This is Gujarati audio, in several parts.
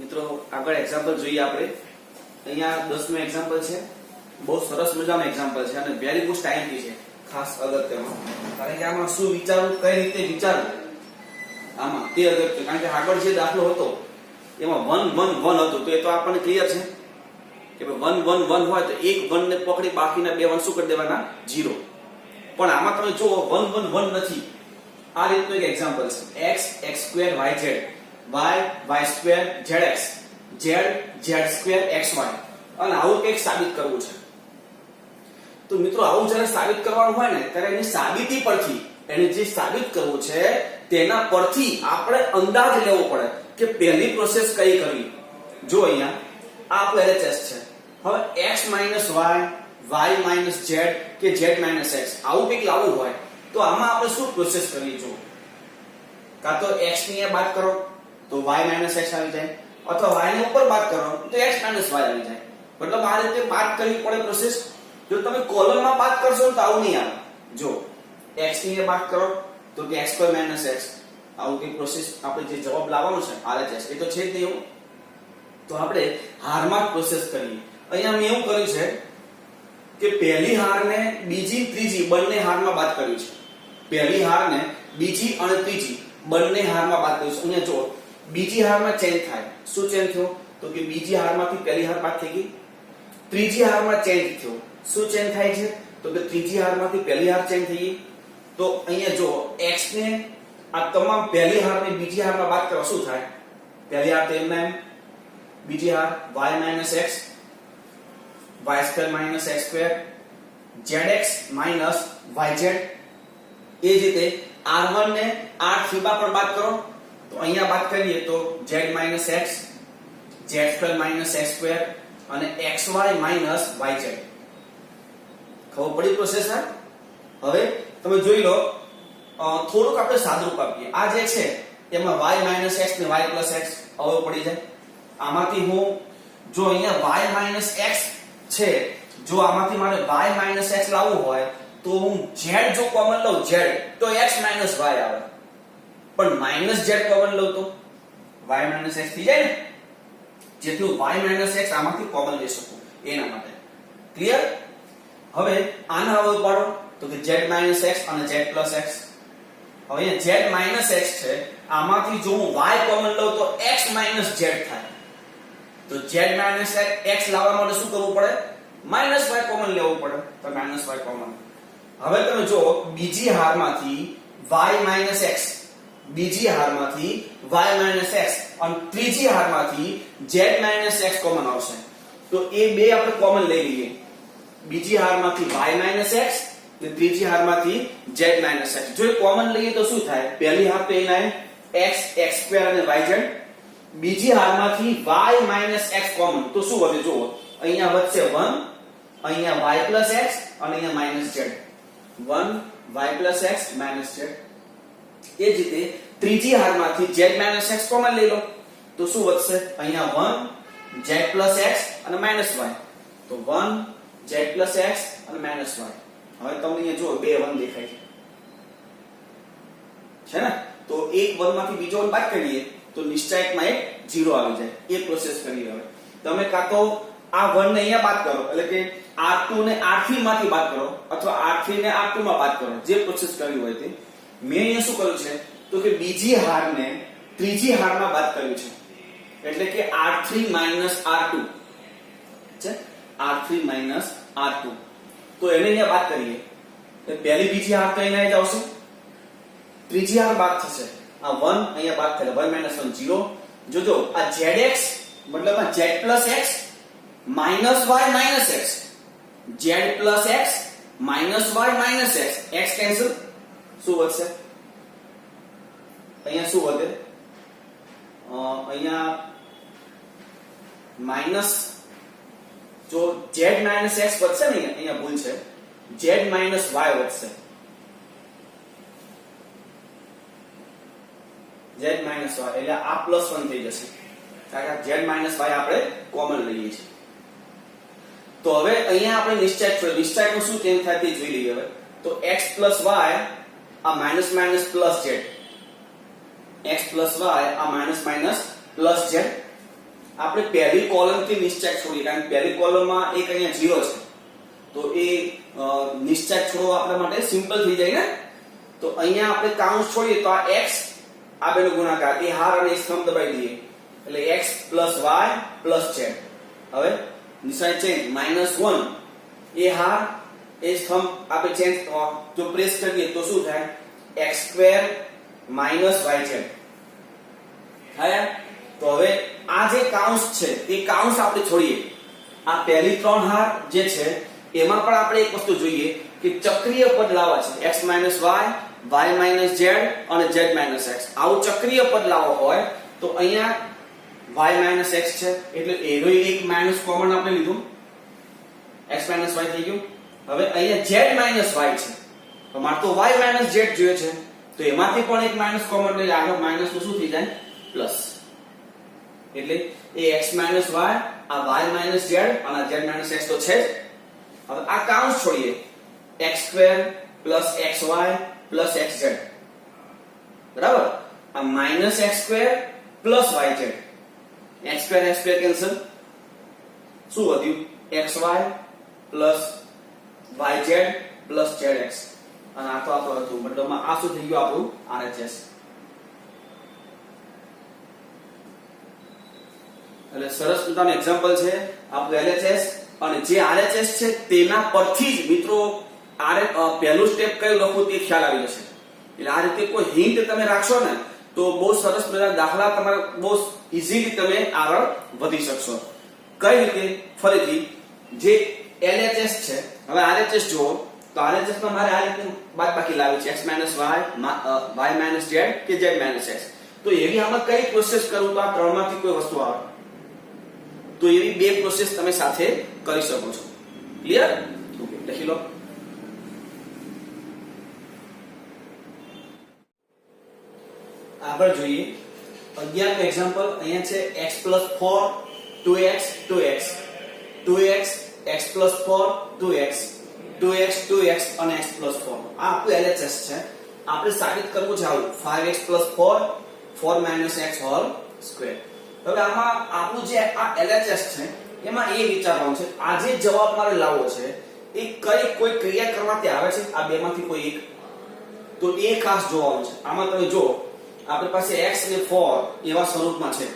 મિત્રો આગળ એક્ઝામ્પલ જોઈએ આપણે. અહીંયા 10નું એક્ઝામ્પલ છે. બહુ સરસ મજાનું એક્ઝામ્પલ છે અને વેરી ગુડ ટાઈમથી છે. ખાસ અગત્યમાં કારણ કે આમાં શું વિચારવું, કઈ રીતે વિચારવું આમાં તે અગત્ય. કારણ કે આગળ જે દાખલો હતો એમાં 1 1 1 હતું, તો એ તો આપણને ક્લિયર છે કે 1 1 1 હોય તો એક 1 ને પકડી બાકીના બે 1 શું કરી દેવાના? 0. પણ આમાં તમે જુઓ 1 1 1 નથી. આ રીતનું એક એક્ઝામ્પલ છે. x x2 yz y y2 zx z z2 xy અને આવું કંઈક સાબિત કરવું છે. તો મિત્રો આવું જ્યારે સાબિત કરવાનું હોય ને ત્યારે એની સાબિતી પરથી, એને જે સાબિત કરવું છે તેના પરથી આપણે અંદાજ લેવો પડે કે પહેલી પ્રોસેસ કઈ કરવી. જો અહીંયા આ આપણો LHS છે. હવે x y y z કે z x આવું કંઈક લાવવું હોય તો આમાં આપણે શું પ્રોસેસ કરવી? જો કાં તો x ની બાદ કરો તો y x આવી જાય, અથવા y ને ઉપર બાદ કરો તો x y આવી જાય. મતલબ આ રીતે બાદ કરવી પડે પ્રોસેસ. જો તમે કોલમમાં બાદ કરશો તો આવું નહીં આવે. જો x ની બાદ કરો તો કે x2 x આવું કે પ્રોસેસ આપણે જે જવાબ લાવવાનો છે RHS એ તો છે જ નહીં એવું. તો આપણે હારમાં પ્રોસેસ કરીએ. અહીંયા મેં એવું કર્યું છે કે પહેલી હારને બીજી ત્રીજી બંને હારમાં બાદ કર્યું છે. પહેલી હારને બીજી અને ત્રીજી બંને હારમાં બાદ કર્યું છે. અહીંયા જો બીજી હારમાં ચેન્જ થાય. શું ચેન્જ થયો? તો કે બીજી હારમાંથી પહેલી હાર બાદ થઈ ગઈ. ત્રીજી હારમાં ચેન્જ થયો. શું ચેન્જ થાય છે? તો કે ત્રીજી હારમાંથી પહેલી હાર ચેન્જ થઈ ગઈ. તો અહીંયા જો x ને આ તમામ પહેલી હારને બીજી હારમાં બાદ કરો શું થાય? પહેલી હાર તો એમ બીજી હાર y x y2 x2 zx yz. એ જ રીતે r1 ને r3 પણ બાદ કરો તો અહીંયા બાદ કરીએ તો z x z2 x2 અને xy yz. ખબર પડી પ્રોસેસ? હવે તમે જોઈ લો, થોડુંક આપણે સાદુરૂપ આપીએ. આ જે છે એમાં y x ને y x હવે પડી જાય. આમાંથી હું જો અહીંયા y x છે, જો આમાંથી મારે y x લાવવું હોય તો હું z જો કોમન લઉં z તો x y આવે, પણ z કોમન લઉં તો y x થઈ જાય ને, જેથી હું y x આમાંથી કોમન લઈ શકું એના માટે. ક્લિયર? હવે આના હવે પાડો તો કે z x અને z x. હવે અહીંયા z x છે, આમાંથી જો હું y કોમન લઉં તો x z થાય. તો z x લાવવા માટે શું કરવું પડે? y કોમન લેવું પડે. તો y કોમન. હવે તમે જો બીજી હારમાંથી y x, બીજી હારમાંથી y x અને ત્રીજી હારમાંથી z x કોમન આવશે. તો એ બે આપણે કોમન લઈ લઈએ. બીજી હારમાંથી y x અને ત્રીજી હારમાંથી z x. જો એ કોમન લઈએ તો શું થાય? પહેલી હાર તો એના x x2 અને yz. બીજી હારમાંથી y x કોમન તો શું વધે? જુઓ અહીંયા વધશે 1, અહીંયા y x અને અહીંયા z. 1 y x z. એ જ રીતે ત્રીજી હારમાંથી z x કોમન લઈ લો તો શું વધશે? અહીંયા 1 z x અને y. તો 1 z x અને y. હવે તમને અહીંયા જો બે 1 દેખાય છે ને? તો એક 1 માંથી બીજો 1 બાદ કરીએ તો નિશ્ચયકમાં એક 0 આવી જાય. એ પ્રોસેસ કરી. હવે તમે કાં તો આ 1 ને અહીંયા બાદ કરો, એટલે કે r2 ને r3 માંથી બાદ કરો, અથવા r3 ને r2 માં બાદ કરો, જે પ્રોસેસ કરવી હોય તે. મેં અહીંયા શું કર્યું છે તો કે બીજી હારને ત્રીજી હારમાં બાદ કર્યું છે, એટલે કે r3 r2 છે. r3 r2 તો એને અહીંયા બાદ કરીએ તો પહેલી બીજી હાર તો અહીંયા જ આવશે, ત્રીજી હાર બાદ થશે. આ 1 અહીંયા બાદ થશે, 1 1 0. જોજો આ zx મતલબ આ z x y x, z x y x, x cancel. શું વધશે? અહીંયા શું વધે? અહીંયા માઈનસ, જો z x વધશે ને, અહીંયા ભૂલ છે, z y વધશે. z y એટલે આ +1 થઈ જશે, કારણ કે z y આપણે કોમન લઈએ છીએ. તો હવે અહીંયા આપણે નિશ્ચયકનું શું ચેન્જ થાય તે જોઈ લઈએ. હવે તો x y આ minus minus plus z, x y આ માઈનસ માઈનસ પ્લસ z. આપણે પહેલી કોલમ થી નિશ્ચય છોડીએ, કારણ કે પહેલી કોલમમાં એક અહીંયા 0 છે, તો એ નિશ્ચય છોડવા આપણા માટે સિમ્પલ થઈ જાય ને. તો અહીંયા આપણે કાઉન્સ છોડીએ તો આ x આ બેનો ગુણાકાર, એ હાર અને સ્તંભ દબાવી દઈએ એટલે x y z. હવે નિશાની ચેન્જ -1 એ હાર એ સ્તંભ આપણે ચેન્જ જો પ્રેસ કરીએ તો શું થાય x² yz થાય. તો હવે આ જે કાઉન્સ છે તે કાઉન્સ આપણે છોડીએ, આ પહેલી ત્રણ હાર જે છે એમાં પણ આપણે એક વસ્તુ જોઈએ કે ચક્રીય પદ લાવવા છે, x y z અને z x. આવું ચક્રીય પદ લાવવો હોય તો અહીંયા y x છે એટલે એનો એક માઈનસ કોમન આપણે લીધું, x y થઈ ગયું. હવે અહીંયા z y છે તો મારે તો y z જોઈએ છે, તો એમાંથી પણ એક માઈનસ કોમન લઈ આગળ માઈનસ તો શું થઈ જાય પ્લસ, એટલે એ x y આ y z અને z x તો છે જ. હવે આ કાઉન્સ છોડીએ x² xy xz બરાબર. આ -x² yz, x² કેન્સલ, શું વધ્યું xy yz zx, અને આ તો હતું મતલબમાં આ શું થઈ ગયું આપણું RHS. એટલે સરસ મજાનું એક્ઝામ્પલ છે આપણું LHS, અને જે RHS છે તેના પરથી જ મિત્રો પહેલું સ્ટેપ કયું લખવું તે ખ્યાલ આવી જશે. એટલે આ રીતે કોઈ હિન્ટ તમે રાખશો ને તો બહુ સરસ મજાના દાખલા તમારે બહુ ઈઝીલી તમે આગળ વધી શકશો. કઈ રીતે? ફરીથી જે LHS છે, હવે RHS જુઓ તો RHS માં મારે આ રીતે બાદબાકી લાવી છે x y z કે z x. તો એવી આમાં કઈ પ્રોસેસ કરું તો આ ત્રણમાંથી કોઈ વસ્તુ આવે, તો એવી બે પ્રોસેસ તમે સાથે કરી શકો છો. ક્લિયર? ઓકે, લખી લો. આગળ જોઈએ 11નું એક્ઝામ્પલ. અહીંયા છે x + 4 2x 2x 2x x + 4 2x 2x 2x અને x + 4. આ આપણું LHS છે. આપણે સાબિત કરવું છે આવું 5x + 4 4 - x હોલ સ્ક્વેર. હવે આમાં આપણું જે આ LHS છે એમાં એ વિચારવાનું છે આ જે જવાબ મારે લાવવો છે એ કોઈ ક્રિયા કરવાથી આવે છે આ બેમાંથી કોઈ એક, તો એ ખાસ જોવાનું છે. આમાં તમે જો આપણી પાસે x અને 4 એવા સ્વરૂપમાં છે,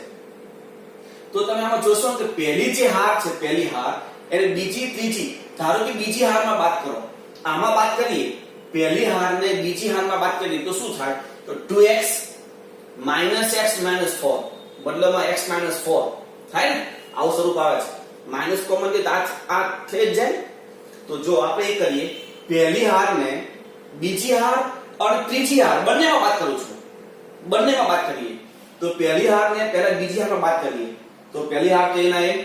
તો તમે આમાં જોશો કે પહેલી જે હાર છે પહેલી હાર એટલે બીજી ત્રીજી, ધારો કે બીજી હારમાં બાદ કરો, આમાં બાદ કરીએ પહેલી હારને બીજી હારમાં બાદ કરીએ તો શું થાય તો 2x - x - 4 બદલામાં x - 4 થાય ને, આવું સ્વરૂપ આવે છે. માઈનસ કોમન કે આ થઈ જ જાય. તો જો આપણે એ કરીએ પહેલી હારને બીજી હાર અને ત્રીજી હાર બંનેમાં બાદ કરું છું, બંનેમાં બાદ કરીએ તો પહેલી હારને પહેલા બીજી હારમાં બાદ કરીએ તો પહેલી હાર તો એના એક,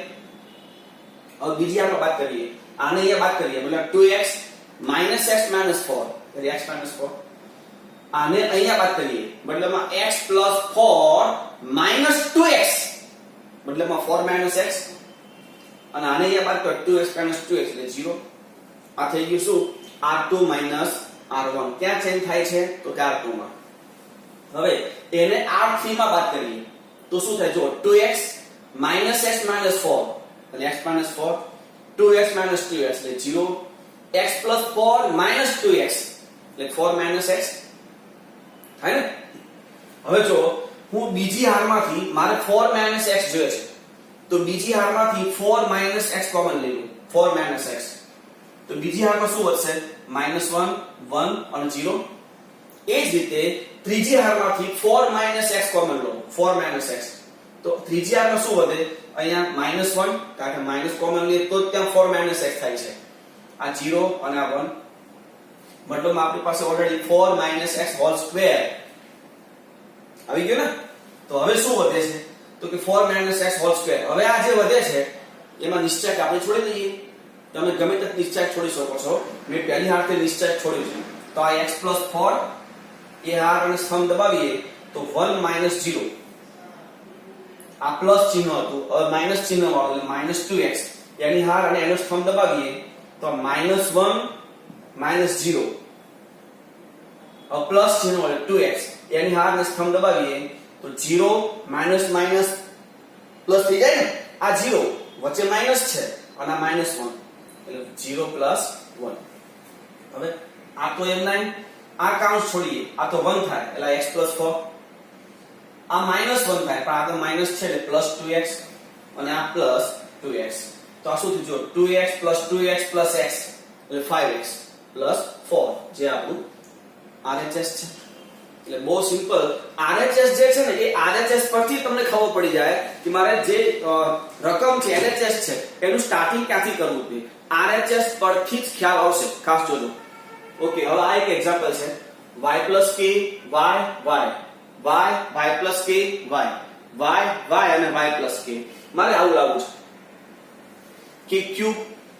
હવે બીજી હારમાં બાદ કરીએ આને અહીંયા બાદ કરીએ એટલે 2x - x - 4 એટલે x - 4. આને અહીંયા બાદ કરીએ મતલબમાં x + 4 - 2x મતલબમાં 4 - x, અને આને અહીંયા બાદ કરો 2x - 2x એટલે 0. આ થઈ ગયું શું r2 - r1. ક્યાં ચેન્જ થાય છે તો કે r2 માં. હવે એને r3 માં બાદ કરીએ તો શું થાય જો 2x - x - 4 એટલે x - 4 2x - 2x એટલે 0, x + 4 - 2x એટલે 4 - x થાય ને. હવે જો હું બીજી હારમાંથી મારે 4 - x જોઈએ છે તો બીજી હારમાંથી 4 - x કોમન લઈ લઉં 4 - x, તો બીજી હારમાં શું વધશે -1 1 અને 0. એ જ રીતે ત્રીજી હારમાંથી 4 - x કોમન લો 4 - x, તો ત્રીજી હારમાં શું વધે અહીંયા -1 કારણ કે માઈનસ કોમન લઈએ તો ત્યાં 4 - x થાય છે, આ 0 અને આ 1 મતલબ આપણી પાસે ઓલરેડી 4 - x હોલ સ્ક્વેર આવી ગયો ને. તો હવે શું વધે છે તો કે 4 - x હોલ સ્ક્વેર. હવે આ જે વધે છે એમાં નિશ્ચય આપણે છોડી દઈએ, તમે ગમે તે નિશ્ચય છોડી શકો છો. મેં પહેલી હારથી નિશ્ચય છોડ્યું છે તો આ x + 4 એ હાર અને સ્તંભ દબાવીએ તો 1 - 0, આ પ્લસ ચિહ્ન હતું હવે માઈનસ ચિહ્ન વાળું એટલે -2x એની હાર અને એનો સ્તંભ દબાવીએ તો -1 - 0, હવે પ્લસ ચિહ્ન વાળું 2x એની હાર અને સ્તંભ દબાવીએ તો 0 - પ્લસ થઈ જાય ને, આ 0 વચ્ચે માઈનસ છે અને આ -1 એટલે 0 પ્લસ 1. હવે આ તો m9, આ કાઉન્ટ છોડીએ, આ તો 1 થાય એટલે x પ્લસ 4, આ -1 થાય પણ આ તો માઈનસ છે એટલે પ્લસ 2x અને આ પ્લસ 2x. તો આ શું થયું? જો 2x plus 2x plus x એટલે 5x પ્લસ 4 જે આપણું RHS છે. એટલે બહુ સિમ્પલ. RHS જે છે ને એ RHS પરથી તમને ખબર પડી જાય કે મારે જે રકમ છે LHS છે એનું સ્ટાર્ટિંગ ક્યાંથી કરવું છે. RHS પરથી જ ખ્યાલ આવશે, ખાસ જોજો. ઓકે, હવે આ એક એક્ઝામ્પલ છે. y + k y + k y અને y + k. મારે આવું લાવવું છે k³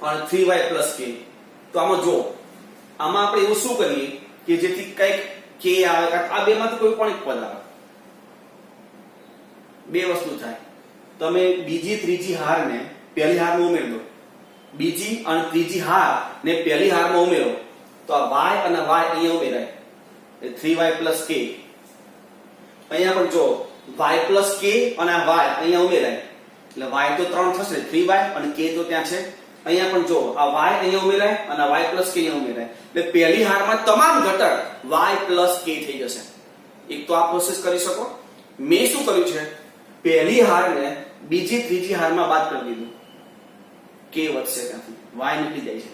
અને 3y + k. તો આમાં જો, આમાં આપણે એવું શું કરીએ કે જેથી કંઈક k આવે, આ બે માંથી કોઈ પણ એક પદ આવે. બે વસ્તુ થાય. તમે બીજી ત્રીજી હારને પહેલી હારમાં ઉમેરી દો, બીજી અને ત્રીજી હાર ને પહેલી હારમાં ઉમેરો તો આ y અને y અહીંયા ઉમેરાય એટલે 3y + k. અહીંયા પણ જો y + k અને આ y અહીંયા ઉમેરાય એટલે y તો 3 થશે, 3y અને k તો ત્યાં છે. અહીંયા પણ જો આ y અહીંયા ઉમેરાય અને y + k અહીંયા ઉમેરાય એટલે પહેલી હારમાં તમામ ઘટક y + k થઈ જશે. એક તો આ પ્રોસેસ કરી શકો. મેં શું કર્યું છે, પહેલી હારને બીજી ત્રીજી હારમાં બાદ કરી દીધું, k વધશે ત્યાંથી, y નીકળી જાય છે.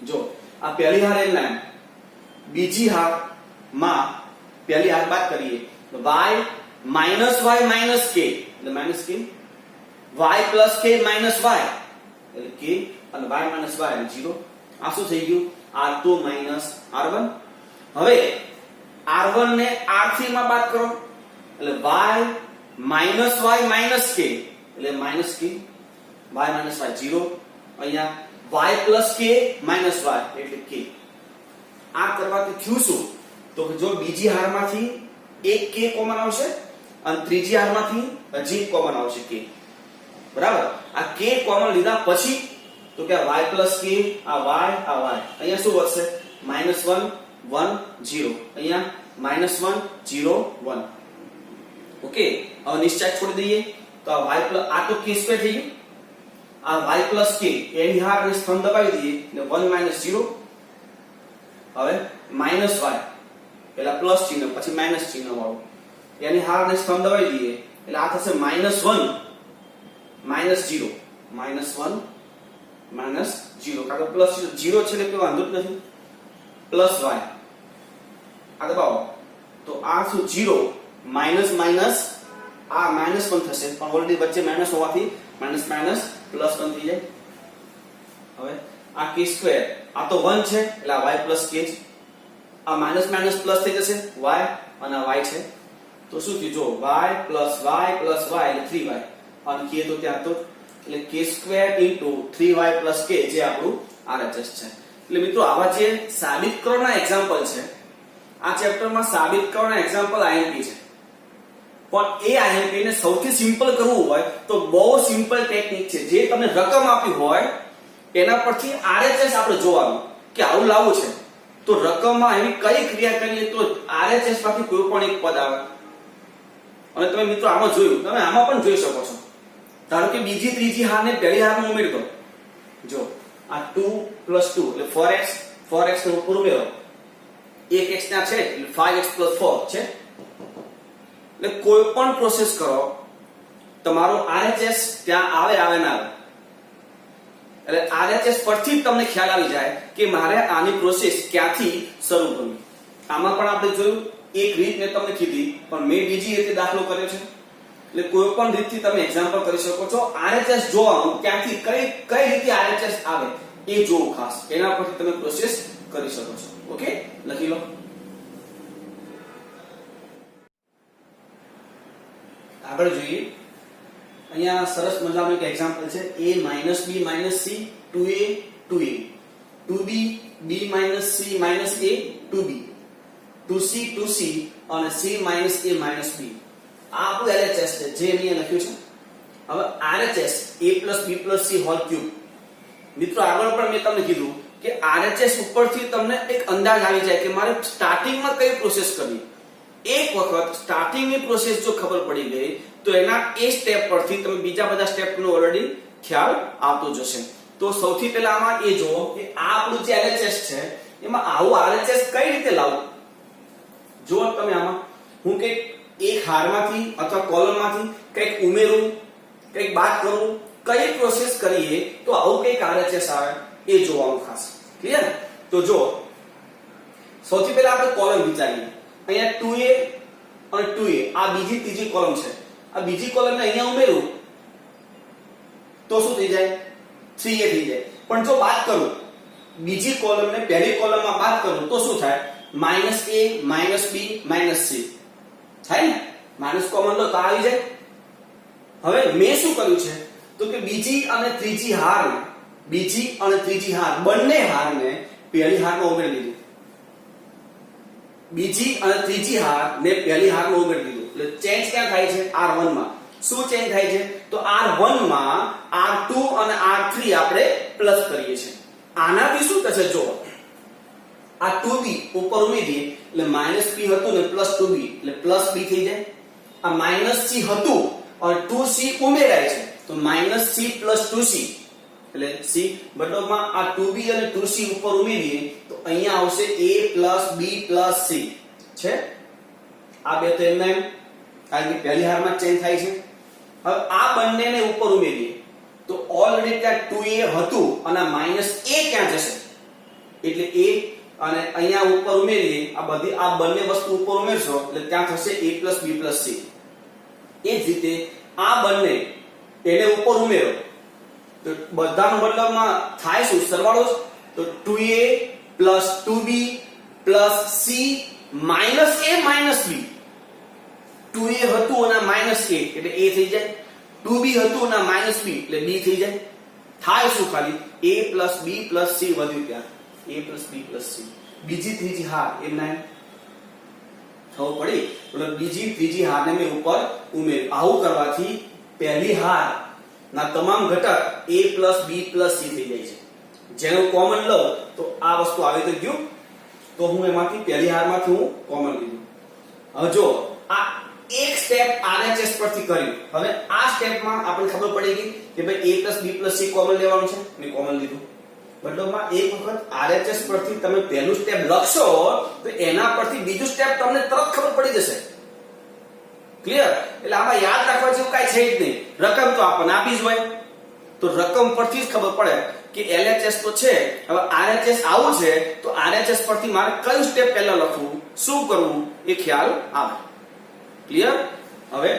જો આ પહેલી હાર m9, બીજી હારમાં પહેલી હાર બાદ કરીએ તો y - y - k એટલે -k, y + k - y એટલે k અને y - y એટલે 0. આ શું થઈ ગયું? r2 - r1. હવે r1 ને r3 માં બાદ કરો એટલે y - y - k એટલે -k, y - y 0. અહીંયા y + k - y એટલે k. આ કરવાથી થયું શું? તો જો બીજી હારમાંથી એક k કોમન આવશે અને ત્રીજી હારમાંથી હજી એક કોમન આવશે k. બરાબર? આ k કોમન લીધા પછી તો કે y + k આ y અહીંયા શું વધશે? -1 1 0, અહીંયા -1 0 1. ઓકે, હવે નિશ્ચય છોડી દઈએ તો આ y + આ તો k² થઈ ગયું. આ y + k એની હાર ને સ્તંભ દબાવી દઈએ એટલે 1 - 0. હવે -y પેલા પ્લસ ચિહ્ન પછી માઈનસ ચિહ્ન વાળું એની હાર ને સ્તંભ દબાવી દઈએ એટલે આ થશે -1 - 0 -1 -0 કાં તો પ્લસ 0 છે એટલે કોઈ વાંધો જ નથી, પ્લસ y આ દબાવો તો આ શું 0 માઈનસ માઈનસ આ માઈનસ પણ થશે પણ ઓલરેડી વચ્ચે માઈનસ હોવાથી માઈનસ માઈનસ પ્લસ પણ થઈ જાય. હવે આ k² આ તો 1 છે એટલે આ y + k છે, આ માઈનસ માઈનસ પ્લસ થઈ જશે y અને આ y છે તો શું થયું? જો y + y + y એટલે 3y અને k તો ત્યાં તો એટલે k² * 3y + k જે આપણું RHS છે. એટલે મિત્રો આવા જે સાબિત કરવાના એક્ઝામ્પલ છે આ ચેપ્ટરમાં સાબિત કરવાના એક્ઝામ્પલ IMP છે, પણ એ IMP ને સૌથી સિમ્પલ કરવું હોય તો બહુ સિમ્પલ ટેકનિક છે. જે તમને રકમ આપી હોય એના પરથી RHS આપણે જોવાનું કે આવું લાવવું છે તો રકમમાં એવી કઈ ક્રિયા કરીએ તો RHS માંથી કોઈ પણ એક પદ આવે. અને તમે મિત્રો આમાં જોયું, તમે આમાં પણ જોઈ શકો છો. ધારો કે બીજી ત્રીજી હારને પહેલી હારમાં ઉમેરી દો. જો આ 2 + 2 એટલે 4x ને ઉપર ઉમેરો, 1x ત્યાં છે એટલે 5x + 4 છે. એટલે કોઈ પણ પ્રોસેસ કરો તમારો RHS ત્યાં આવે ના આવે. એટલે RHS પરથી તમને ખ્યાલ આવી જાય કે મારે આની પ્રોસેસ ક્યાંથી શરૂ કરવી. આમાં પણ આપણે જોયું એક રીત મેં તમને કીધી પણ મેં બીજી રીતે દાખલો કર્યો છે. એટલે કોઈ પણ રીતથી તમે એક્ઝામ્પલ કરી શકો છો. RHS જોવાનું ક્યાંથી કઈ રીતે RHS આવે એ જોવું ખાસ, એના પરથી તમે પ્રોસેસ કરી શકો છો. ઓકે, લખી લો. આગળ જોઈએ, અહીંયા સરસ મજાનું એક એક્ઝામ્પલ છે a - b - c 2a 2a 2b b - c - a 2b 2c 2c અને c - a - b. આ આપણું LHS છે જે મેં લખ્યું છે. હવે RHS a + b + c whole cube. મિત્રો આગળ પણ મેં તમને કીધું કે RHS ઉપરથી તમને એક અંદાજ આવી જાય કે મારે સ્ટાર્ટિંગમાં કઈ પ્રોસેસ કરવી. એક વખત સ્ટાર્ટિંગની પ્રોસેસ જો ખબર પડી ગઈ તો એના એ સ્ટેપ પરથી તમે બીજા બધા સ્ટેપનો ઓલરેડી ખ્યાલ આવતો જશે. તો સૌથી પહેલા આમાં એ જુઓ કે આ આપણું જે LHS છે એમાં આવું RHS કઈ રીતે લાવવું. જો તમે આમાં હું કે એક હારમાંથી અથવા કોલમમાંથી કંઈક ઉમેરું, કંઈક બાદ કરું, કઈ પ્રોસેસ કરીએ તો આવું કંઈક RHS આવે એ જોવાનું ખાસ. ક્લિયર? તો જો સૌથી પહેલા આપણે કોલમ વિચારીએ. અહીંયા 2a અને 2a આ બીજી ત્રીજી કોલમ છે. આ બીજી કોલમને અહીંયા ઉમેરું તો શું થઈ જાય? 3a થઈ જાય. પણ જો બાદ કરું, બીજી કોલમને પહેલી કોલમમાં બાદ કરું તો શું થાય? -a -b -c થાય ને? માઇનસ કોમન લો તો આવી જાય. હવે મેં શું કર્યું છે તો કે બીજી અને ત્રીજી હાર બંને હારને પહેલી હારમાં ઉમેરી દીધું. બીજી અને ત્રીજી હાર ને પહેલી હારમાં ઉમેરી દીધું. એટલે ચેન્જ ક્યાં થાય છે? R1 માં. શું ચેન્જ થાય છે? તો R1 માં R2 અને R3 આપણે પ્લસ કરીએ છીએ. આનાથી શું થશે? જો આ 2b ઉપર ઉમેરીએ એટલે -p હતું ને +2b એટલે +b થઈ જાય. આ -c હતું અને 2c ઉમેરાય છે તો -c + 2c એટલે c મતલબમાં આ 2b અને 2c ઉપર ઉમેરીએ તો અહીંયા આવશે a + b + c છે. આ બે તો એમ કારણ કે પહેલી હારમાં ચેન્જ થાય છે. હવે આ બંનેને ઉપર ઉમેરીએ તો ઓલરેડી ત્યાં 2a હતું અને -a ક્યાં જશે? એટલે a અને અહીંયા ઉપર ઉમેરીએ આ બંને વસ્તુ ઉપર ઉમેરશો એટલે ત્યાં થશે a + b + c. એ જ રીતે આ બંને એને ઉપર ઉમેરો તો બધાનો મતલબમાં થાય શું? સરવાળો. તો 2a + 2b + c - a - b. 2a હતું અને -a એટલે a થઈ જાય. 2b હતું અને -b એટલે b થઈ જાય. થાય શું? ખાલી a + b + c વધ્યું ત્યાં. a + b + c. બીજી ત્રીજી હાર એમ ના ખબર પડી એટલે બીજી ત્રીજી હારને મેં ઉપર ઉમેર્યું. આવું કરવાથી પહેલી હાર ના તમામ ઘટક a + b + c થઈ જાય છે. જેનું કોમન લઉં તો આ વસ્તુ આવી તો ગયું તો હું એમાંથી પહેલી હારમાંથી હું કોમન લીધું. હવે જો આ એક સ્ટેપ RHS પરથી કર્યું. હવે આ સ્ટેપમાં આપણને ખબર પડી ગઈ કે ભાઈ a + b + c કોમન લેવાનું છે. મેં કોમન લીધું. મતલબમાં એક વખત RHS પરથી તમે પહેલું સ્ટેપ લખશો તો એના પરથી બીજું સ્ટેપ તમને તરત ખબર પડી જશે. ક્લિયર? એટલે આમાં યાદ રાખવા જેવું કાઈ છે જ નહીં. રકમ તો આપણને આપી જ હોય તો રકમ પરથી જ ખબર પડે કે LHS તો છે. હવે RHS આવું છે તો RHS પરથી મારે કયું સ્ટેપ પહેલા લખવું, શું કરવું એ ખ્યાલ આવે. ક્લિયર? હવે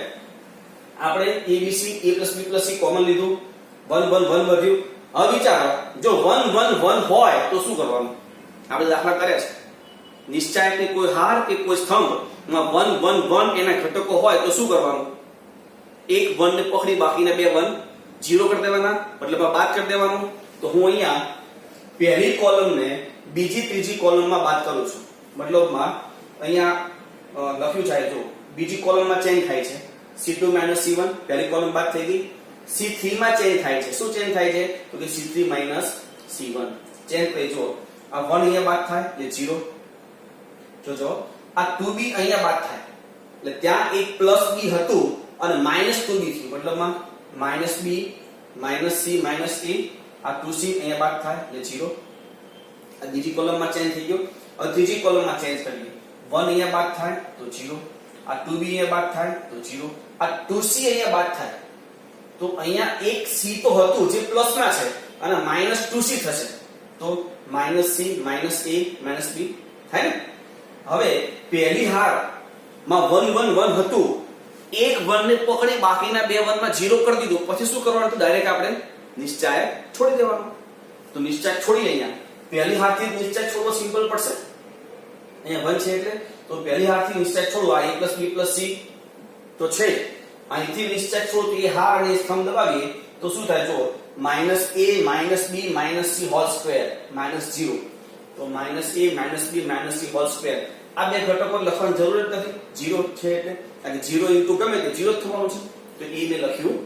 આપણે ABC a + b + c common લીધું. 1 1 1 વધ્યું. હવે વિચારો જો 1 1 1 હોય તો શું કરવાનું? આપણે દાખલા કર્યા છે. નિશ્ચાયકની કોઈ હાર કે કોઈ સ્તંભમાં 1 1 1 એના ઘટકો હોય તો શું કરવાનું? એક 1 ને પકડી બાકીના બે 1 0 કરી દેવાના, મતલબ બાદ કરી દેવાનું. તો હું અહીંયા પહેલી કોલમને બીજી ત્રીજી કોલમમાં બાદ કરું છું. મતલબમાં અહીંયા લખ્યું છે જો બીજી કોલમમાં ચેન્જ થાય છે. C2 - C1 પહેલી કોલમ બાદ થઈ ગઈ. C3 માં ચેન્જ થાય છે. શું ચેન્જ થાય છે? તો કે C3 - C1 ચેન્જ થઈ. જો આ 1 અહીંયા બાદ થાય એટલે 0. જોજો આ 2b અહીંયા બાદ થાય એટલે ત્યાં એક +b હતું અને -2b થયું. મતલબમાં -b -c -a આ 2c અહીંયા બાદ થાય એટલે 0. આ બીજી કોલમમાં ચેન્જ થઈ ગયો. હવે ત્રીજી કોલમમાં ચેન્જ કરીએ. 1 અહીંયા બાદ થાય તો 0. આ 2b અહીંયા બાદ થાય તો 0. આ 2c અહીંયા બાદ થાય તો અહીંયા એક c તો હતું જે પ્લસમાં છે અને -2c થશે તો -c -a -b થાય ને. હવે પહેલી હાર માં 1 1 1 હતું. એક 1 ને પકડી બાકીના બે 1 માં 0 કરી દીધું. પછી શું કરવાનું? તો ડાયરેક્ટ આપણે નિશ્ચય છોડી દેવાનો. તો નિશ્ચય છોડી અહીંયા પહેલી હારથી નિશ્ચય છોડવો સિમ્પલ પડશે. અહીંયા 1 છે એટલે તો પહેલી હારથી નિશ્ચય છોડવો. આ a + b + c તો છે. અહીંથી નિશ્ચય છોડો એ હાર અને સ્તંભ દબાવીએ તો શું થાય? જો -a -b - c whole square -0 તો -a -b - c whole square. આ બે ઘટકો લખવાની જરૂર જ નથી. 0 છે એટલે કારણ કે 0 ઇન્ટુ ગમે તે 0 જ થવાનું છે તો એ મેં લખ્યું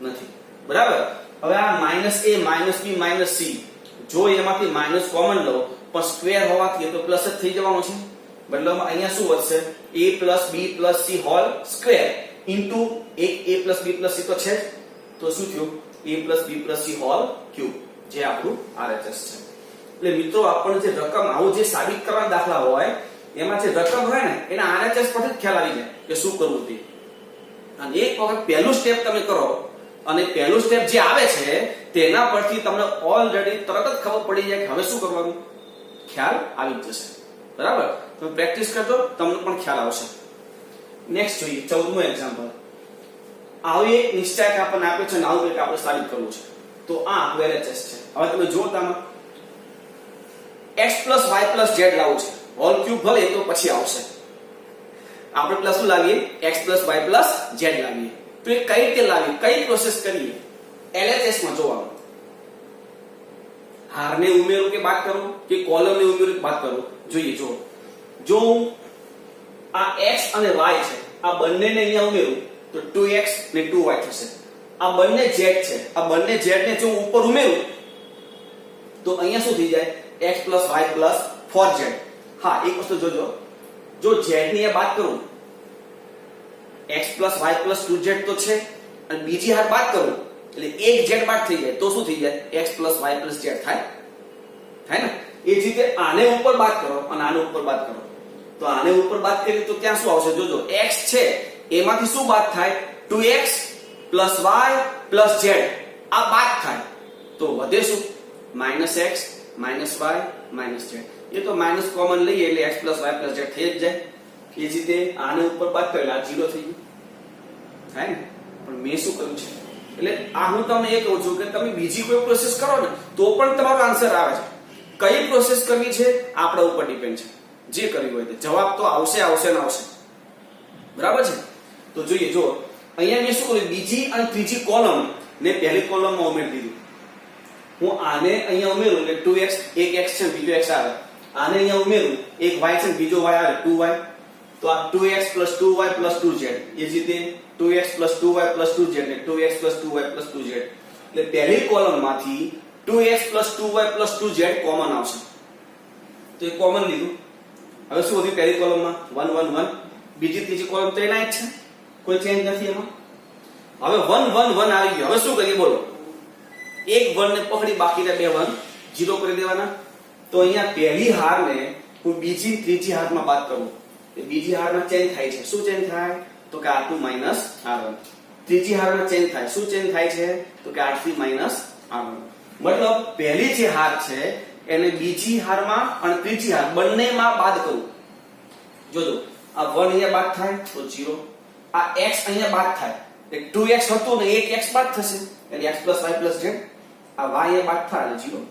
નથી. બરાબર? હવે આ -a -b -c જો એમાંથી માઈનસ કોમન લો પણ સ્ક્વેર હોવાથી તો પ્લસ જ થઈ જવાનું છે. મતલબ અહીંયા શું વધશે a b c whole square into એક a b c તો છે તો શું થયું a b c whole cube જે આપણું RHS છે. એટલે મિત્રો આપણને જે રકમ આવું જે સાબિત કરવાના દાખલા હોય એમાં જે રકમ હોય ને એના RHS પરથી ખ્યાલ આવી જાય કે શું કરવું તે. અને એક વખત પહેલું સ્ટેપ તમે કરો અને પહેલું સ્ટેપ જે આવે છે તેના પરથી તમને ઓલરેડી તરત જ ખબર પડી જાય કે હવે શું કરવાનું ખ્યાલ આવી જશે. બરાબર તમે પ્રેક્ટિસ કરજો તમને પણ ખ્યાલ આવશે. નેક્સ્ટ જોઈએ 14મું એક્ઝામ્પલ. આવી એક નિશ્ચયક આપણને આપ્યો છે અને આવું કંઈક આપણે સાબિત કરવું છે. તો આ આપણું LHS છે. હવે તમે જો તમે x y z લાવવું છે હોલ ક્યુબ ભલે તો પછી આવશે. આપણે પ્લસ શું લાવીએ x y z લાવીએ. તો એ કઈ રીતે લાવીએ કઈ પ્રોસેસ કરીએ LHS માં જોવાનું. હારને ઉમેરું કે બાદ કરું કે કોલમને ઉમેરું કે બાદ કરું જોઈએ. જો હું આ x અને y છે આ બંનેને અહીંયા ઉમેરું તો 2x ને 2y થશે. આ બંને z છે આ બંને z ને જો ઉપર ઉમેરું તો અહીંયા શું થઈ જાય x y 4z. હા એક વસ્તુ જોજો જો z ની એ બાદ કરું x y 2z તો છે અને બીજી હાર બાદ કરું એટલે એક z બાદ થઈ જાય તો શું થઈ જાય x y z થાય ને. એ જ રીતે આને ઉપર બાદ કરો અને આને ઉપર બાદ કરો તો આને ઉપર બાદ કરીએ તો ત્યાં શું આવશે જોજો x છે એમાંથી શું બાદ થાય 2x y z આ બાદ થાય તો વધે શું -x -y -z. એ તો માઈનસ કોમન લઈએ એટલે x y z થઈ જ જાય. એ જ રીતે આને ઉપર બાદ કરીએ આ 0 થઈ ગયું થાય ને. પણ મેં શું કર્યું છે એટલે આ હું તમને એ કહું છું કે તમે બીજી કોઈ પ્રોસેસ કરો ને તો પણ તમારો આન્સર આવે છે. કઈ પ્રોસેસ કરવી છે આપણા ઉપર ડિપેન્ડ છે. જે કરવી હોય તે જવાબ તો આવશે ને આવશે. બરાબર છે. તો જોઈએ જો અહીંયા મેં શું કર્યું બીજી અને ત્રીજી કોલમ ને પહેલી કોલમમાં ઉમેરી દીધું. હું આને અહીંયા ઉમેરું એટલે 2x એક x છે બીજો x આવે. આને અહીંયા ઉમેરું એક y છે બીજો y આવે 2y. તો આ 2x 2y 2z એ જ રીતે 2x 2y 2z ને 2x 2y 2z. એટલે પહેલી કોલમમાંથી 2x 2y 2z કોમન આવશે. તો એ કોમન લીધું. હવે શું વધ્યું પહેલી કોલમમાં 1 1 1. બીજી ત્રીજી કોલમ તો એના જ છે કોઈ ચેન્જ નથી એમાં. હવે 1 1 1 આવી ગયો. હવે શું કરીએ બોલો એક 1 ને પકડી બાકીના બે 1 0 કરી દેવાના. તો અહીંયા પહેલી હારને હું બીજી ત્રીજી હારમાં બાદ કરું તો બીજી હારમાં ચેન્જ થાય છે. શું ચેન્જ થાય તો કે r2 r1. ત્રીજી હારમાં ચેન્જ થાય શું ચેન્જ થાય છે તો કે r3 r1. મતલબ પહેલી જે હાર છે એને બીજી હારમાં અને ત્રીજી હાર બંનેમાં બાદ કરું. જોજો આ 1 અહીંયા બાદ થાય તો 0. આ x અહીંયા બાદ થાય એટલે 2x હતું ને એક x બાદ થશે એટલે x y z. આ y અહીંયા બાદ થાય એટલે 0.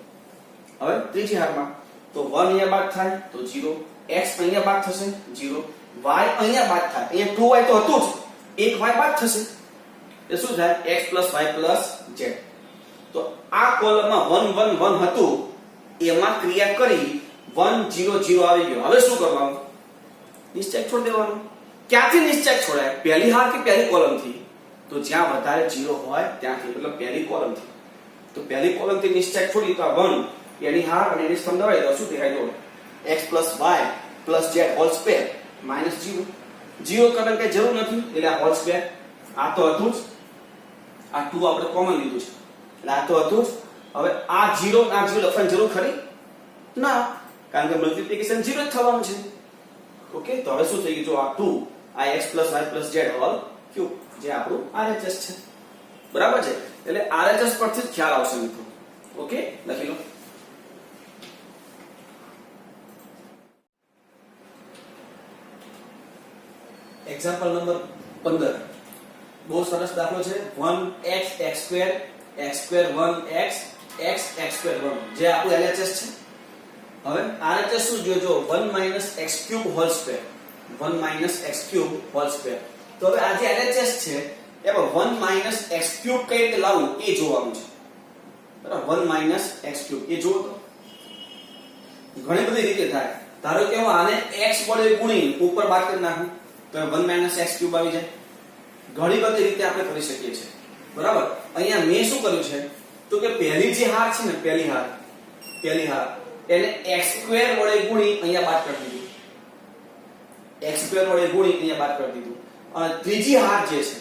હવે ત્રીજી હારમાં તો 1 અહીંયા બાદ થાય તો 0. x અહીંયા બાદ થશે 0. y અહીંયા બાદ થાય અહીંયા 2y તો હતું જ એક y બાદ થશે એટલે શું થાય x y z. તો આ કોલમમાં 1 1 1 હતું એમાં ક્રિયા કરી 1 0 0 આવી ગયો. હવે શું કરવાનું નિશ્ચય છોડી દેવાનો. ક્યાંથી નિશ્ચય છોડાય પહેલી હાર કે પહેલી કોલમથી તો જ્યાં વધારે 0 હોય ત્યાંથી મતલબ પહેલી કોલમથી. તો પહેલી કોલમથી નિશ્ચય છોડી તો આ 1 એની હાર અને એની સ્તંભ દબાઈ તો શું દેખાય જો x y z whole square -0. 0 કરવાની કઈ જરૂર નથી એટલે આ હોલ સ્ક્વેર આ તો હતું જ. આ 2 આપણે કોમન લીધું છે એટલે આ તો હતું જ. હવે આ 0 આ 0 લખવાની જરૂર ખરી ના કારણ કે મલ્ટીપ્લિકેશન 0 જ થવાનું છે. ઓકે તો હવે શું થઈ ગયું જો આ 2 આ x y z whole cube જે આપણું RHS છે. બરાબર છે. એટલે RHS પરથી જ ખ્યાલ આવશે મિત્રો. ઓકે લખી લો. એક્ઝામ્પલ નંબર 15 બહુ સરસ દાખલો છે. 1x x2 1x x x2 1 જે આપણું LHS છે. હવે RHS શું જોજો 1 x³ whole square 1 x³ whole square. તો હવે આ જે LHS છે એમાં 1 x³ કઈ રીતે લાવવું એ જોવાનું છે. બરાબર 1 x³ એ જો તો ઘણી બધી રીતે થાય. ધારો કે હું આને x વડે ગુણી ઉપર બાદ કરી નાખું તો 1 x³ આવી જાય. ઘણી બધી રીતે આપણે કરી શકીએ છીએ. બરાબર અહીંયા મેં શું કર્યું છે તો કે પહેલી જે હાર છે ને પહેલી હાર એને x² વડે ગુણી અહીંયા બાદ કરી દીધું. x² વડે ગુણી અહીંયા બાદ કરી દીધું અને ત્રીજી હાર જે છે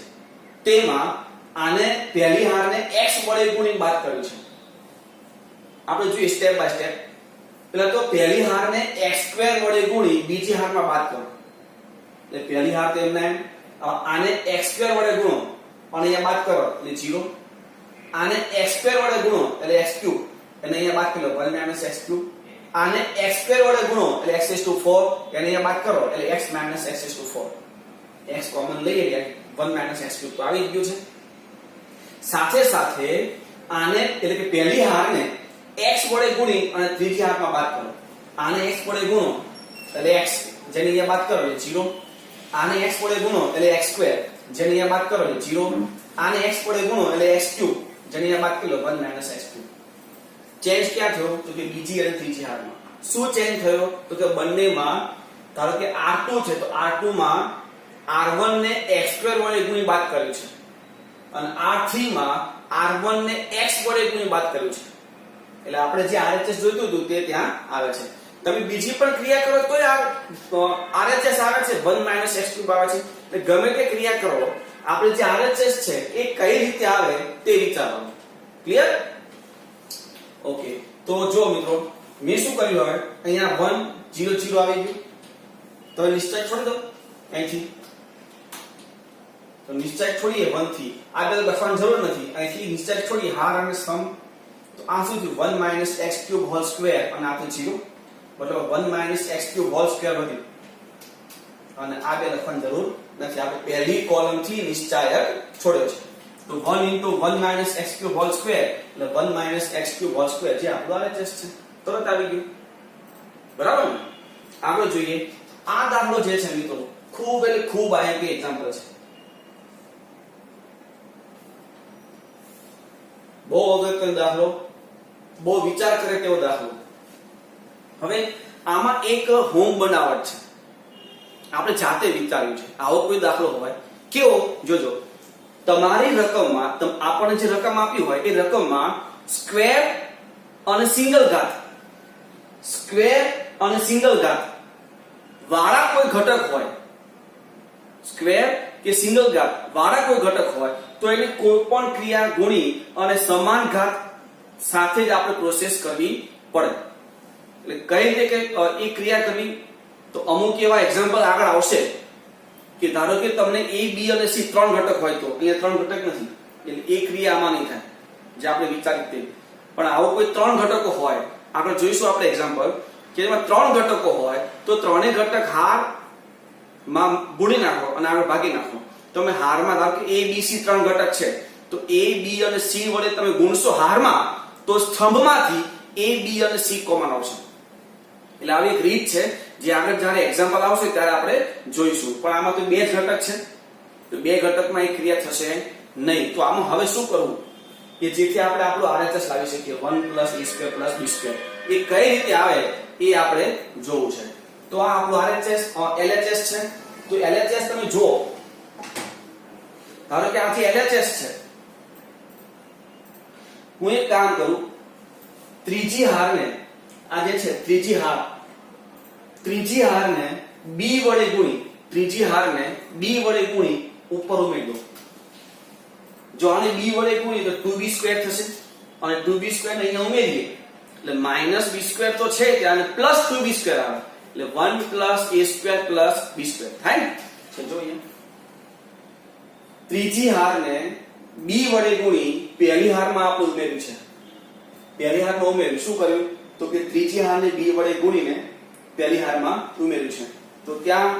તેમાં આને પહેલી હારને x વડે ગુણી બાદ કર્યું છે. આપણે જોઈએ સ્ટેપ બાય સ્ટેપ. પહેલા તો પહેલી હારને x² વડે ગુણી બીજી હારમાં બાદ કરો. એટલે પહેલી હાર તો એમને આને x² વડે ગુણો અને અહીંયા બાદ કરો એટલે 0. આને x² વડે ગુણો એટલે x³ અને અહીંયા બાદ કરી લો 1 - x³. આને x² વડે ગુણો એટલે x⁴ અને અહીંયા બાદ કરો એટલે x - x⁴. x કોમન લઈએ એટલે 1 - x³ તો આવી ગયું છે. સાથે સાથે આને એટલે કે પહેલી હારને x વડે ગુણી અને ત્રીજી હારમાં બાદ કરો. આને x વડે ગુણો એટલે x જેને અહીંયા બાદ કરો એટલે 0. આને x વડે ગુણો એટલે x² જેને અહીંયા બાદ કરો એટલે 0. આને x વડે ગુણો એટલે x³ જેને અહીંયા બાદ કરી લો 1 - x³. ચેન્જ ક્યાં થયો તો કે બીજી અને ત્રીજી હારમાં. શું ચેન્જ થયો તો કે બંનેમાં ધારો કે R2 છે તો R2 માં R1 ને x² વડે ગુણી બાદ કર્યું છે અને R3 માં R1 ને x વડે ગુણી બાદ કર્યું છે. એટલે આપણે જે RHS જોઈતું હતું તે ત્યાં આવે છે. તમે બીજી પણ ક્રિયા કરો તો RHS આવે છે 1 - x³ આવે છે. એટલે ગમે તે ક્રિયા કરો આપણે જે RHS છે એ કઈ રીતે આવે તે વિચારવાનું. ક્લિયર? ઓકે. તો જો મિત્રો મેં શું કર્યું હવે અહીંયા 1 0 0 આવી ગયું તો નિશ્ચય છોડી દો અહીંથી. તો નિશ્ચય છોડીએ 1 થી આ બે લખવાની જરૂર નથી. અહીંથી નિશ્ચય છોડી હાર અને સમ તો આ શું થયું 1 - x³ હોલ સ્ક્વેર અને આ તો 0 મતલબ 1 - x³ હોલ સ્ક્વેર વધ્યું અને આ બે લખવાની જરૂર નથી. આપણે પહેલી કોલમ થી નિશ્ચાયક છોડ્યો છે. તો 1 * 1 - x³ હોલ સ્ક્વેર એટલે 1 - x³ હોલ સ્ક્વેર જે આપણું RHS છે તરત આવી ગયું. બરાબર ને? આગળ જોઈએ આ દાખલો જે છે મિત્રો ખૂબ એટલે ખૂબ IMP એક્ઝામ્પલ છે. બહુ અગત્યનો દાખલો, બહુ વિચાર કરે તેવો દાખલો. હવે આમાં એક હોમ બનાવટ છે. આપણે જાતે વિચાર્યું છે. આવો કોઈ દાખલો હોય કેવો જોજો. તમારી રકમમાં આપણને જે રકમ આપી હોય એ રકમમાં સ્ક્વેર અને સિંગલ ઘાત વાળા કોઈ ઘટક હોય, સ્ક્વેર કે સિંગલ ઘાત વાળા કોઈ ઘટક હોય તો એને કોઈ પણ ક્રિયા ગુણી અને સમાન ઘાત સાથે જ આપણે પ્રોસેસ કરવી પડે. એટલે કઈ રીતે એ ક્રિયા કરવી તો અમુક એવા એક્ઝામ્પલ આગળ આવશે કે ધારો કે તમને a b અને c ત્રણ ઘટક હોય તો અહીંયા ત્રણ ઘટક નથી એટલે એ ક્રિયા આમાં નહીં થાય જે આપણે વિચારી તે. પણ આવો કોઈ ત્રણ ઘટકો હોય આગળ જોઈશું આપણે એક્ઝામ્પલ કે એમાં ત્રણ ઘટકો હોય તો ત્રણેય ઘટક હાર માં ગુણી નાખો અને આગળ ભાગી નાખો. તમે હારમાં ધારો કે a b c ત્રણ ઘટક છે તો a b અને c વડે તમે ગુણશો હારમાં તો સ્તંભમાંથી a b અને c કોમન આવશે. એટલે આવી એક રીત છે જે આગળ જ્યારે એક્ઝામ્પલ આવશે ત્યારે આપણે જોઈશું. પણ આમાં તો બે જ ઘટક છે તો બે ઘટકમાં એક ક્રિયા થશે નહીં. તો આમાં હવે શું કરવું કે જેથી આપણે આપણું RHS લાવી શકીએ 1 + a² + b². એ કઈ રીતે આવે એ આપણે જોવું છે. તો આ આપણું RHS LHS છે. તો LHS તમે જુઓ ધારો કે આથી LHS છે. હું એક કામ કરું ત્રીજી હારને આ જે છે ત્રીજી હારને b વડે ગુણી ઉપર ઉમેરી દો. જો આને b વડે ગુણી તો 2b² થશે અને 2b² ને અહીંયા ઉમેરીએ એટલે -b² તો છે ત્યાં અને +2b² આવે એટલે 1 + a² + b² થાય ને. તો જોઈએ ત્રીજી હારને b વડે ગુણી પહેલી હારમાં આપણે ઉમેર્યું છે. પહેલી હારમાં ઉમેર્યું શું કર્યું તો કે ત્રીજી હારને b વડે ગુણીને પહેલી હારમાં ઉમેર્યું છે. તો ત્યાં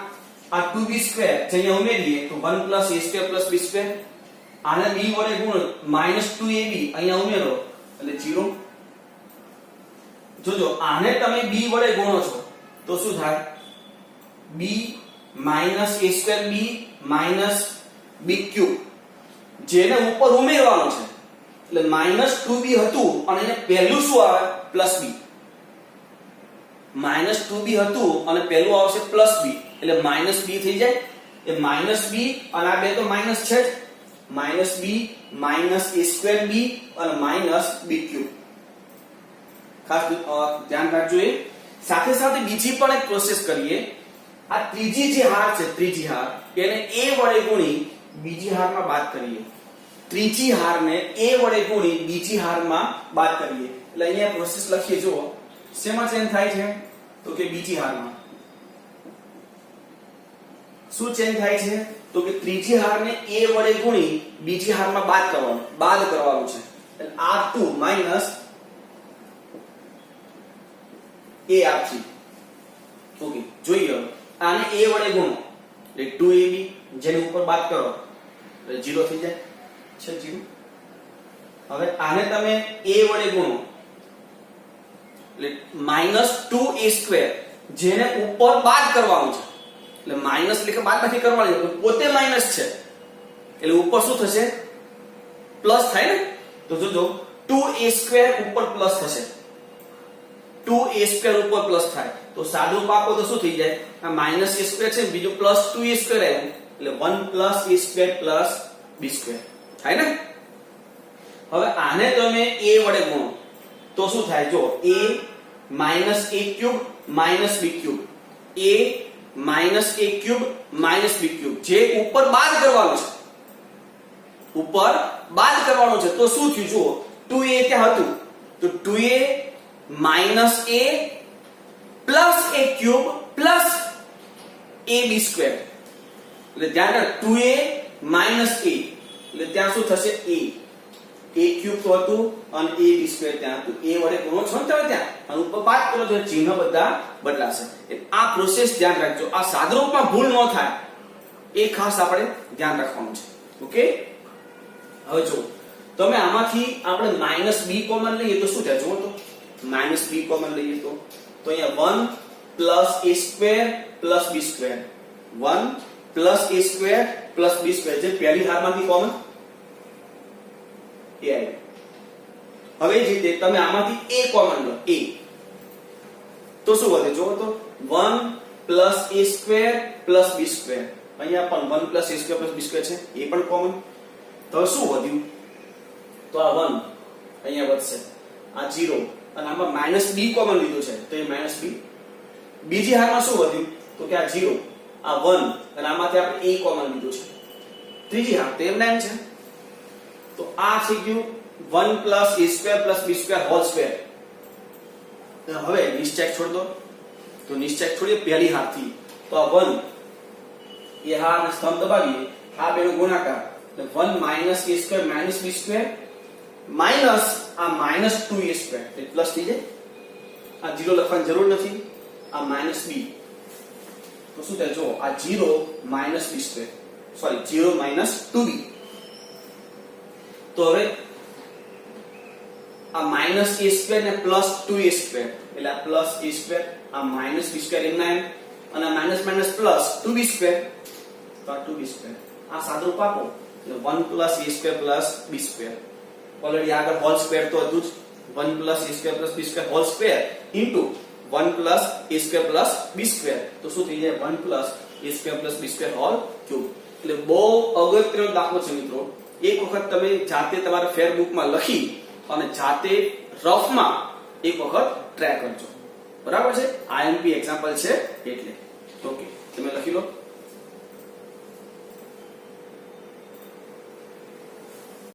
આ 2b² જે અહીંયા ઉમેરીએ તો 1 + a² + b². આને b વડે ગુણ -2ab અહીંયા ઉમેરો એટલે 0. જોજો આને તમે b વડે ગુણો છો તો શું થાય b - a²b - b³ જેને ઉપર ઉમેરવાનો છે એટલે -2b હતું અને એને પહેલું શું આવે +b. -2b હતું અને પહેલું આવશે +b એટલે -b થઈ જાય. એ -b અને આ બે તો માઈનસ છે જ -b -a²b અને -b³ ખાસ ધ્યાન રાખજો. એ સાથે સાથે બીજી પણ એક પ્રોસેસ કરીએ આ ત્રીજી જે હાર છે, ત્રીજી હાર એને a વડે ગુણી બીજી હારમાં બાદ કરીએ. ત્રીજી હારને a વડે ગુણી બીજી હારમાં બાદ કરીએ. એટલે અહીંયા પ્રોસેસ લખીએ. જુઓ શેમાં ચેન્જ થાય છે તો કે બીજી હારમાં. શું ચેન્જ થાય છે તો કે ત્રીજી હારને a વડે ગુણી બીજી હારમાં બાદ કરવાનું છે. એટલે r2 માઈનસ ar3. ઓકે, જોઈએ આને a વડે ગુણો એટલે 2ab, જેની ઉપર બાદ કરો એટલે 0 થઈ જાય છે, 0. હવે આને તમે a વડે ગુણો એટલે -2a², જેને ઉપર બાદ કરવાનું છે. એટલે માઈનસ એટલે કે બાદ નથી કરવાની, પોતે માઈનસ છે એટલે ઉપર શું થશે? પ્લસ થાય ને. તો જોજો 2a² ઉપર પ્લસ થશે, 2a² ઉપર પ્લસ થાય તો સાદુરૂપ આપો તો શું થઈ જાય? આ -a² છે, બીજું +2a² આવ્યું એટલે 1 + a² + b² થાય ને. હવે આને તમે a વડે ગુણો તો શું થાય? જો a - a³ - b³, a - a³ - b³, જે ઉપર બાદ કરવાનું છે, ઉપર બાદ કરવાનું છે. તો શું થયું? જુઓ 2a ત્યાં હતું તો 2a - a + a³ + ab². એટલે ધ્યાન રાખ 2a - a એટલે ત્યાં શું થશે? a³ તો હતું અને ab² ત્યાં હતું. a વડે ગુણો છો ને તમે ત્યાં અને ઉપર બાદ કરો તો ચિહ્ન બધા બદલાશે. આ પ્રોસેસ ધ્યાન રાખજો. આ સાદુરૂપમાં ભૂલ ન થાય એ ખાસ આપણે ધ્યાન રાખવાનું છે. ઓકે, હવે જો તમે આમાંથી આપણે -b કોમન લઈએ તો શું થાય? જુઓ તો -b કોમન લઈએ તો અહીંયા 1 + a² + b², 1 + a² + b², જે પહેલી હારમાંથી કોમન એ આવી. હવે જે રીતે તમે આમાંથી a કોમન લો, a, તો શું વધે? જુઓ તો 1 + a² + b². અહીંયા પણ 1 + a² + b² છે, એ પણ કોમન. તો શું વધ્યું? તો આ 1 અહીંયા વધશે, આ 0 અને આમાં -b કોમન લીધું છે તો એ -b. બીજી હારમાં શું વધ્યું? તો કે આ 0, આ 1 અને આમાંથી આપણે a કોમન લીધું છે. ત્રીજી હાર તો એમ છે. તો આ થઈ ગયું 1 + a² + b²². હવે નિશ્ચય છોડ દો. તો નિશ્ચય છોડીએ પહેલી હારથી. તો આ 1 એ હારને સ્તંભ દબાવીએ, આ બેનો ગુણાકાર એટલે 1 - a² - b² માઈનસ આ -2a² એટલે પ્લસ થઈ જાય. આ 0 લખવાની જરૂર નથી, આ -b. તો શું થાય? જો આ 0 - b², સોરી 0 - 2b. તો હવે આ -a² ને +2a² એટલે આ +a², આ -b² એમના એમ, અને આ માઈનસ પ્લસ 2b², તો આ 2b². આ સાદુરૂપ આપો એટલે 1 + a² + b². ઓલરેડી આગળ હોલ સ્ક્વેર તો હતું જ, 1 + a² + b² whole square into 1 + a² + b². તો શું થઈ જાય? 1 + a² + b² હોલ ક્યુબ. એટલે બહુ અગત્યનો દાખલો છે મિત્રો. એક વખત તમે જાતે તમારા ફેર બુકમાં લખી અને જાતે રફમાં એક વખત ટ્રાય કરજો. બરાબર છે? IMP એક્ઝામ્પલ છે એટલે. ઓકે, તમે લખી લો.